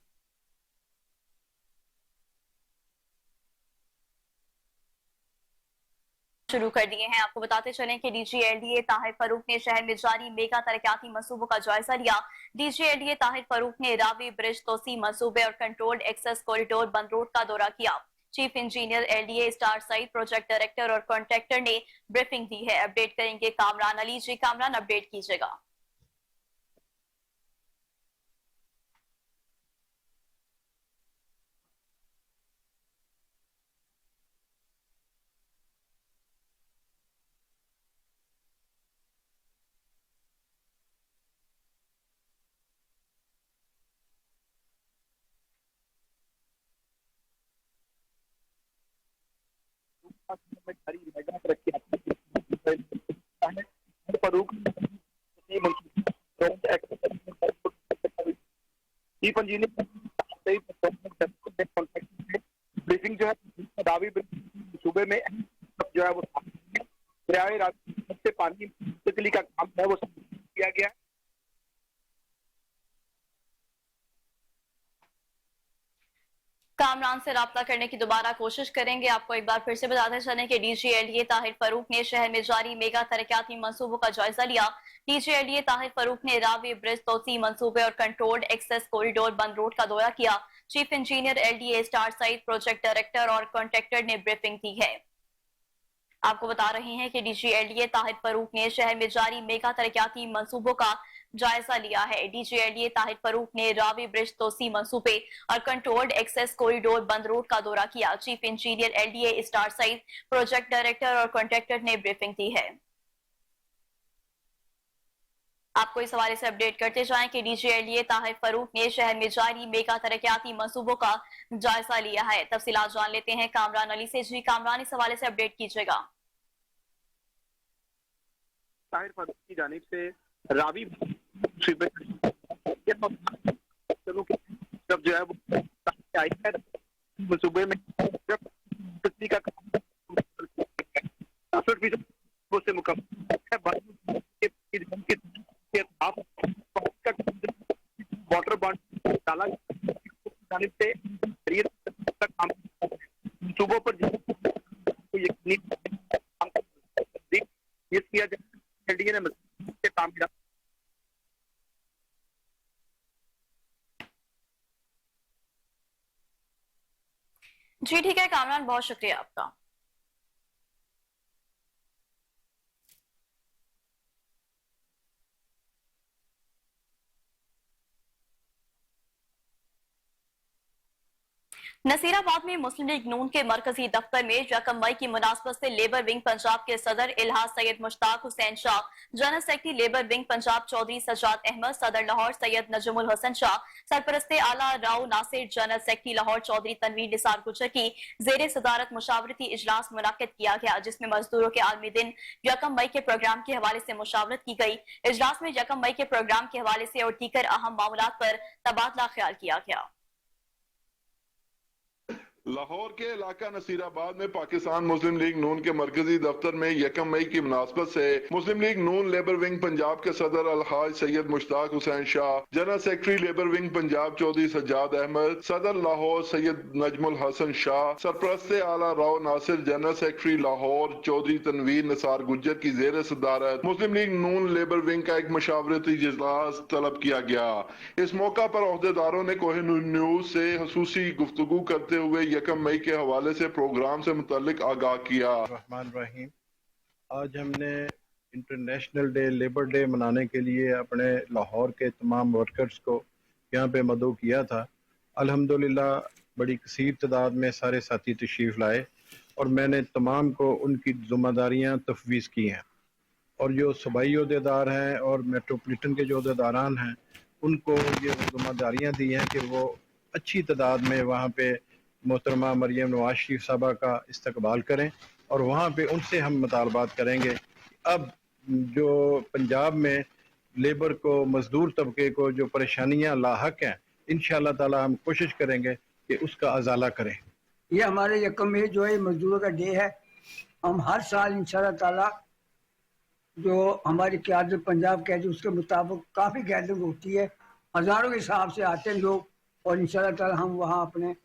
شروع کر دیے ہیں. آپ کو بتاتے چلیں کہ DG LDA طاہر فاروق نے شہر میں جاری میگا ترقیاتی منصوبوں کا جائزہ لیا. DG LDA طاہر فاروق نے راوی برج توسیع منصوبے اور کنٹرولڈ ایکسس کوریڈور بند روڈ کا دورہ کیا. چیف انجینئر LDA اسٹار سعید, پروجیکٹ ڈائریکٹر اور کانٹریکٹر نے بریفنگ دی ہے. اپڈیٹ کریں گے کامران علی. جی کامران, اپڈیٹ کیجیے گا. بریفنگ جو ہے دعوی صوبے میں جو ہے وہ سے پانی منتقلی کا کام ہے وہ کیا گیا. کامران سے رابطہ کرنے کی دوبارہ کوشش کریں گے. آپ کو ایک بار پھر سے بتاتے چلیں کہ DG LDA طاہر فاروق نے شہر میں جاری میگا ترقیاتی منصوبوں کا جائزہ لیا. DG LDA طاہر فاروق نے راوی برج توسیع منصوبے اور کنٹرولڈ ایکسس کوریڈور بند روڈ کا دورہ کیا. چیف انجینئر LDA اسٹار سعید, پروجیکٹ ڈائریکٹر اور کانٹریکٹر نے بریفنگ دی ہے. آپ کو بتا رہے ہیں کہ DG LDA طاہر فاروق نے شہر میں جاری میگا ترقیاتی منصوبوں کا जायजा लिया है। DGLDA ताहिर फरूक ने रावी ब्रिज तोसी मंसूबे और कंट्रोल्ड एक्सेस कॉरिडोर बंद रोड का दौरा किया। चीफ इंजीनियर LDA स्टार सईद, प्रोजेक्ट डायरेक्टर और कॉन्ट्रैक्टर ने ब्रीफिंग दी है। आपको इस हवाले से अपडेट करते जाएं कि DGLDA ताहिर फरूक ने शहर में जारी मेगा तरक्याती मंसूबों का जायजा लिया है। तफसीलात जान लेते हैं कामरान अली से। जी कामरान, इस हवाले से अपडेट कीजिएगा। ताहिर फरूक की जानिब से रावी जब जो है वो आई है मंसूबे में का से मुकम्मल वाटर बॉन्ड डाला जानिब से मंसूबों पर यकीनी किया जाए। LDA ने तामीरात जी ठीक है कामरान, बहुत शुक्रिया आपका। नसीराबाद में मुस्लिम लीग नून के मरकजी दफ्तर में यकम मई की मुनासबत से लेबर विंग पंजाब के सदर इल्हाज Syed Mushtaq Hussain Shah, general secretary labour wing Punjab Chaudhry Sajjad Ahmad, सदर लाहौर सैयद नजमुल हसन शाह, सरपरस्ते आला राव नासिर, जनरल सेक्रेटरी लाहौर चौधरी तनवीर निसार गुजर की जेर सदारत मुशावरती इजलास मुनक्किद किया गया, जिसमें मजदूरों के आलमी दिन यकम मई के प्रोग्राम के हवाले से मुशावरत की गई। इजलास में यकम मई के प्रोग्राम के हवाले से और दीगर अहम मामलात पर तबादला ख्याल किया गया। लाहौर के इलाका नसीराबाद में पाकिस्तान मुस्लिम लीग नून के मरकजी दफ्तर में यकम मई की मुनासबत से मुस्लिम लीग नून लेबर विंग पंजाब के सदर अलहाज Syed Mushtaq Hussain Shah, general secretary labour wing Punjab Chaudhry Sajjad Ahmad, सदर लाहौर सैयद नजमुल हसन शाह, सरपरस्ते आला राव नासिर, जनरल सेक्रेटरी लाहौर चौधरी तनवीर निसार गुज्जर की जेर सदारत मुस्लिम लीग नून लेबर विंग का एक मशावरती इजलास तलब किया गया। इस मौका पर अहदेदारों ने कोहिनूर न्यूज से खसूसी गुफ्तगू करते हुए यकम मई के हवाले से प्रोग्राम से मुतालिक आगाह किया। रहमान रहीम, आज हमने इंटरनेशनल डे लेबर डे मनाने के लिए अपने लाहौर के तमाम वर्कर्स को यहाँ पे मदऊ किया था। अल्हम्दुलिल्लाह बड़ी कसीर तादाद में सारे साथी तशरीफ़ लाए और मैंने तमाम को उनकी ज़िम्मेदारियाँ तफवीज़ की हैं और जो सूबाई अहदेदार हैं और मेट्रोपोलिटन के जो अहदेदारान हैं उनको ये ज़िम्मेदारियाँ दी हैं कि वो अच्छी तादाद में वहाँ पे मोहतरमा मरियम नवाज शरीफ साहबा का इस्तकबाल करें और वहाँ पे उनसे हम मुतालबात करेंगे। अब जो पंजाब में लेबर को, मजदूर तबके को जो परेशानियाँ लाहक हैं, इंशाअल्लाह ताला हम कोशिश करेंगे कि उसका अजाला करें। ये हमारे यकम में जो है मजदूरों का डे है। हम हर साल इंशाअल्लाह ताला जो हमारी क़यादत पंजाब कहती है उसके मुताबिक काफ़ी गैदरिंग होती है, हज़ारों के हिसाब से आते हैं लोग और इंशाअल्लाह ताला हम वहाँ अपने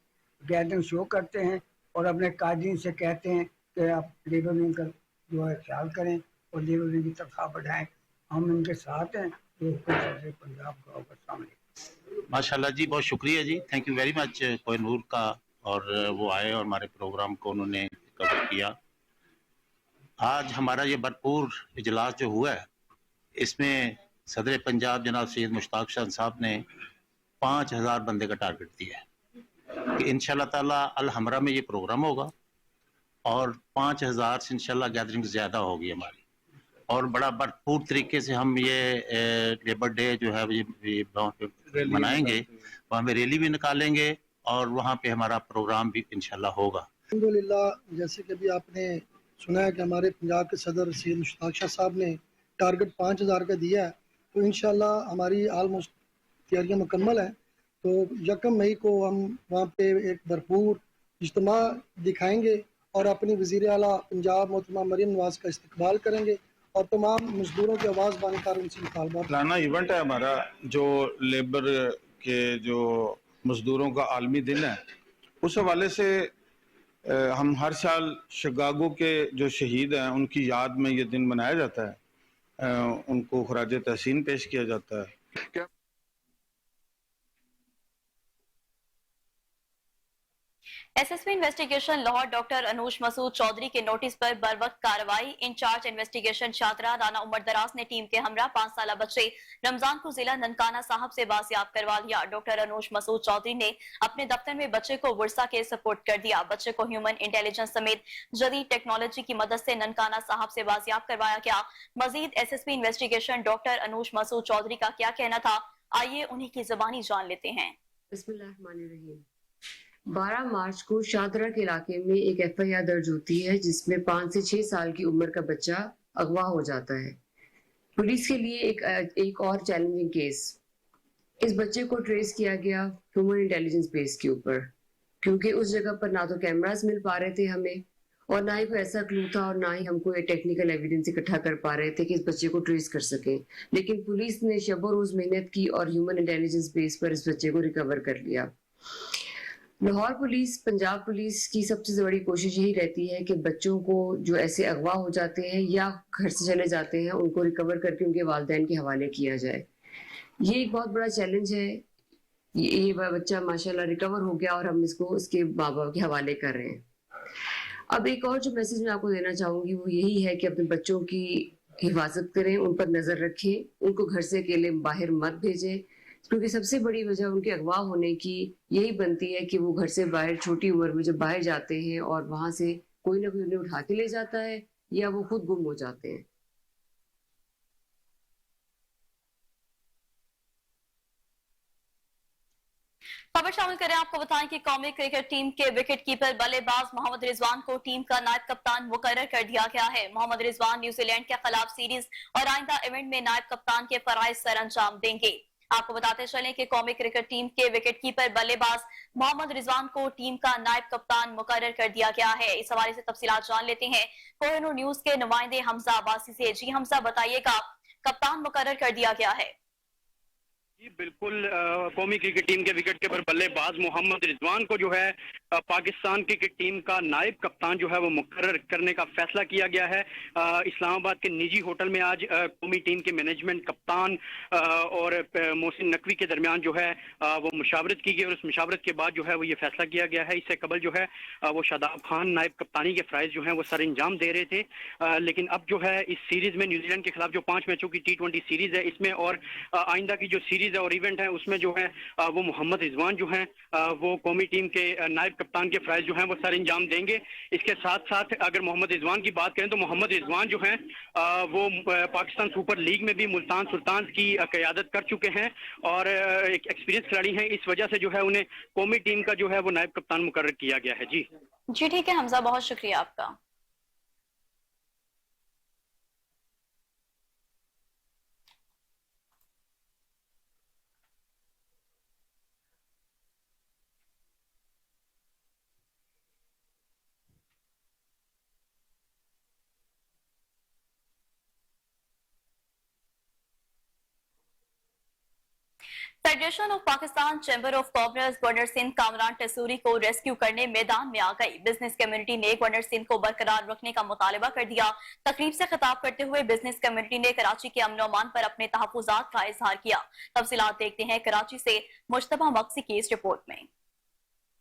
गैदरिंग शो करते हैं और अपने कायदीन से कहते हैं कि आप लेबर विंग का जो है ख्याल करें और लेबर विंग की तनख्वाह बढ़ाएं। हम इनके साथ हैं। तो पंजाब का सामने माशाल्लाह जी, बहुत शुक्रिया जी, thank you very much Kohinoor का, और वो आए और हमारे प्रोग्राम को उन्होंने कवर किया। आज हमारा ये भरपूर इजलास जो हुआ है, इसमें सदर पंजाब जनाब सैयद मुश्ताक शाह साहब ने 5000 बंदे का टारगेट दिया है कि इंशाल्लाह ताला अल हमरा में ये प्रोग्राम होगा और 5000 से इंशाल्लाह गैदरिंग ज़्यादा होगी हमारी, और बड़ा भरपूर तरीके से हम ये लेबर डे जो है ये मनाएंगे। वहाँ पे रैली भी निकालेंगे और वहाँ पे हमारा प्रोग्राम भी इंशाल्लाह होगा। अल्हम्दुलिल्लाह, जैसे कि अभी आपने सुना है कि हमारे पंजाब के सदर सैयद मुश्ताक शाह साहब ने टारगेट 5000 का दिया है, तो इंशाल्लाह हमारी आलमोस्ट तैयारियाँ मुकम्मल हैं। तो यकम मई को हम वहाँ पे एक भरपूर इज्तिमा दिखाएंगे और अपनी वज़ीर आला पंजाब मोहतरमा मरियम नवाज का इस्तकबाल करेंगे और तमाम मजदूरों की आवाज़ बनकर उनसे मुतालबा। लाना इवेंट है हमारा, जो लेबर के जो मजदूरों का आलमी दिन है, उस हवाले से हम हर साल शिकागो के जो शहीद हैं उनकी याद में ये दिन मनाया जाता है, उनको खराज तहसीन पेश किया जाता है। SSP investigation Lahore doctor Anoush Masood Chaudhry के नोटिस पर बरवक्त कार्रवाई। इंचार्ज इन्वेस्टिगेशन शादरा राना उमर दराज ने टीम के हमरा 5 साल बच्चे रमजान को जिला ननकाना साहब से बाजियाब करवा लिया। डॉक्टर अनूश मसूद चौधरी ने अपने दफ्तर में बच्चे को वर्सा के सपोर्ट कर दिया। बच्चे को ह्यूमन इंटेलिजेंस समेत जदीद टेक्नोलॉजी की मदद से ननकाना साहब से बाजियाब करवाया गया। मजीद SSP investigation doctor Anoush Masood Chaudhry का क्या कहना था, आइए उन्हीं की जुबानी जान लेते हैं। बिस्मिल्लाहिर्रहमानिर्रहीम। 12 मार्च को शादरा के इलाके में एक एफआईआर दर्ज होती है जिसमें 5 से 6 साल की उम्र का बच्चा अगवा हो जाता है। पुलिस के लिए एक और चैलेंजिंग केस, इस बच्चे को ट्रेस किया गया ह्यूमन इंटेलिजेंस बेस के ऊपर, क्योंकि उस जगह पर ना तो कैमरास मिल पा रहे थे हमें और ना ही कोई ऐसा क्लू था और ना ही हम कोई टेक्निकल एविडेंस इकट्ठा कर पा रहे थे कि इस बच्चे को ट्रेस कर सकें। लेकिन पुलिस ने शब रोज मेहनत की और ह्यूमन इंटेलिजेंस बेस पर इस बच्चे को रिकवर कर लिया। लाहौर पुलिस, पंजाब पुलिस की सबसे बड़ी कोशिश यही रहती है कि बच्चों को जो ऐसे अगवा हो जाते हैं या घर से चले जाते हैं उनको रिकवर करके उनके वालिदैन के हवाले किया जाए। ये एक बहुत बड़ा चैलेंज है। ये बच्चा माशाल्लाह रिकवर हो गया और हम इसको इसके माँ बाप के हवाले कर रहे हैं। अब एक और जो मैसेज मैं आपको देना चाहूंगी वो यही है कि अपने बच्चों की हिफाजत करें, उन पर नजर रखें, उनको घर से अकेले बाहर मत भेजें, क्योंकि सबसे बड़ी वजह उनके अगवा होने की यही बनती है कि वो घर से बाहर छोटी उम्र में जब बाहर जाते हैं और वहां से कोई ना कोई उन्हें उठा के ले जाता है या वो खुद गुम हो जाते हैं। खबर शामिल करें, आपको बताएं कि कौमी क्रिकेट टीम के विकेट कीपर बल्लेबाज मोहम्मद रिजवान को टीम का नायब कप्तान मुकर्रर कर दिया गया है। मोहम्मद रिजवान न्यूजीलैंड के खिलाफ सीरीज और आइंदा इवेंट में नायब कप्तान के फराइज सर अंजाम देंगे। आपको बताते चलें कि कौमी क्रिकेट टीम के विकेट कीपर बल्लेबाज मोहम्मद रिजवान को टीम का नायब कप्तान मुकर्रर कर दिया गया है। इस हवाले से तफसीलात जान लेते हैं कोहिनूर न्यूज के नुमाइंदे हमजा अब्बासी से। जी हमजा, बताइएगा, कप्तान मुकर्रर कर दिया गया है। जी बिल्कुल, कौमी क्रिकेट टीम के विकेट कीपर बल्लेबाज मोहम्मद रिजवान को जो है पाकिस्तान क्रिकेट टीम का नायब कप्तान जो है वो मुकर्रर करने का फैसला किया गया है। इस्लामाबाद के निजी होटल में आज कौमी टीम के मैनेजमेंट, कप्तान और मोहसिन नकवी के दरमियान जो है वो मुशावरत की गई और उस मुशावरत के बाद जो है वो ये फैसला किया गया है। इससे कबल जो है वो शादाब खान नायब कप्तानी के फराइज जो है वो सर अंजाम दे रहे थे, लेकिन अब जो है इस सीरीज में न्यूजीलैंड के खिलाफ जो 5 मैचों की T20 सीरीज है इसमें और आइंदा की जो सीरीज और इवेंट है उसमें जो है वो मोहम्मद रिजवान जो है वो कौमी टीम के नायब कप्तान के फराइज जो हैं वो सर अंजाम देंगे। इसके साथ साथ अगर मोहम्मद रिजवान की बात करें तो मोहम्मद रिजवान जो हैं वो पाकिस्तान सुपर लीग में भी मुल्तान सुल्तान की क़यादत कर चुके हैं और एक एक्सपीरियंस खिलाड़ी हैं। इस वजह से जो है उन्हें कौमी टीम का जो है वो नायब कप्तान मुकर्रर किया गया है। जी ठीक है हमजा, बहुत शुक्रिया आपका। Federation of Pakistan chamber of commerce governor Sindh Kamran Tessori को रेस्क्यू करने मैदान में आ गई। बिजनेस कम्युनिटी ने गवर्नर सिंध को बरकरार रखने का मुतालबा कर दिया। तकरीब से खिताब करते हुए बिजनेस कम्युनिटी ने कराची के अमन अमान पर अपने तहफुजात का इजहार किया। तफसीलात देखते हैं कराची से मुश्तबा मक्सी की इस रिपोर्ट में।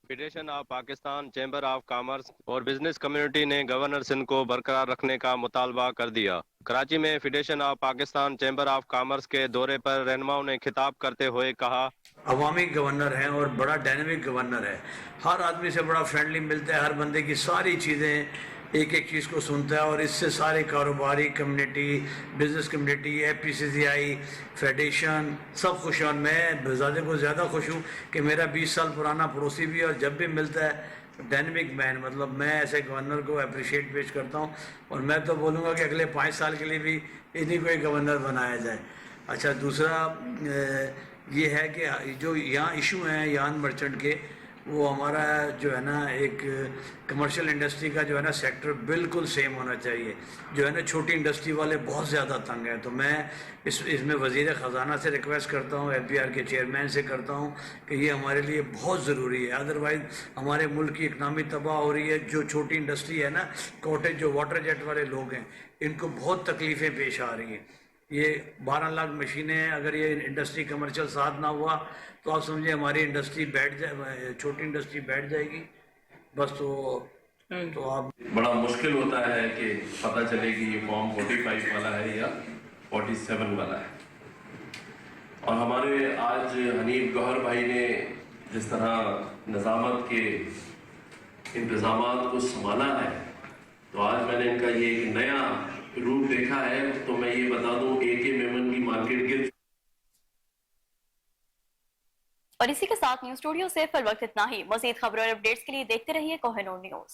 Federation of Pakistan chamber of commerce और बिजनेस कम्युनिटी ने गवर्नर सिंध को बरकरार रखने का मुतालबा कर दिया। कराची में federation of Pakistan chamber of commerce के दौरे पर रहनुमाओं ने खिताब करते हुए कहा, अवामी गवर्नर है और बड़ा डायनेमिक गवर्नर है, हर आदमी से बड़ा फ्रेंडली मिलता है, हर बंदे की सारी चीज़ें एक एक चीज़ को सुनता है और इससे सारे कारोबारी community, business community, FPCCI, federation सब खुश हैं और मैं बजाते को ज़्यादा खुश हूँ कि मेरा 20 साल पुराना पड़ोसी भी और जब भी मिलता है डायनेमिक मैन, मतलब मैं ऐसे गवर्नर को अप्रिशिएट पेश करता हूँ और मैं तो बोलूँगा कि अगले 5 साल के लिए भी इन्हीं को एक गवर्नर बनाया जाए। अच्छा, दूसरा ये है कि जो यहाँ इशू हैं यान मर्चेंट के, वो हमारा जो है ना एक कमर्शियल इंडस्ट्री का जो है ना सेक्टर बिल्कुल सेम होना चाहिए। जो है ना छोटी इंडस्ट्री वाले बहुत ज़्यादा तंग हैं, तो मैं इसमें वज़ीर ख़जाना से रिक्वेस्ट करता हूँ, FBR के चेयरमैन से करता हूँ कि ये हमारे लिए बहुत ज़रूरी है, अदरवाइज़ हमारे मुल्क की इकनॉमी तबाह हो रही है। जो छोटी इंडस्ट्री है ना, कॉटेज जो वाटर जेट वाले लोग हैं, इनको बहुत तकलीफ़ें पेश आ रही हैं। ये 12 लाख मशीनें हैं, अगर ये इंडस्ट्री कमर्शियल साथ ना हुआ तो आप समझिए हमारी इंडस्ट्री बैठ जाए, छोटी इंडस्ट्री बैठ जाएगी। बस तो आप बड़ा मुश्किल होता है कि पता चले कि ये फॉर्म 45 वाला है या 47 वाला है। और हमारे आज हनीफ गौहर भाई ने जिस तरह निज़ामत के इंतज़ामात को संभाला है, तो आज मैंने इनका ये एक नया रूप देखा है। तो मैं ये बता दूं, AK मेमन की मार्केट गिर। और इसी के साथ न्यूज स्टूडियो से फिर वक्त इतना ही। मजीद खबरों और अपडेट्स के लिए देखते रहिए कोहिनूर न्यूज।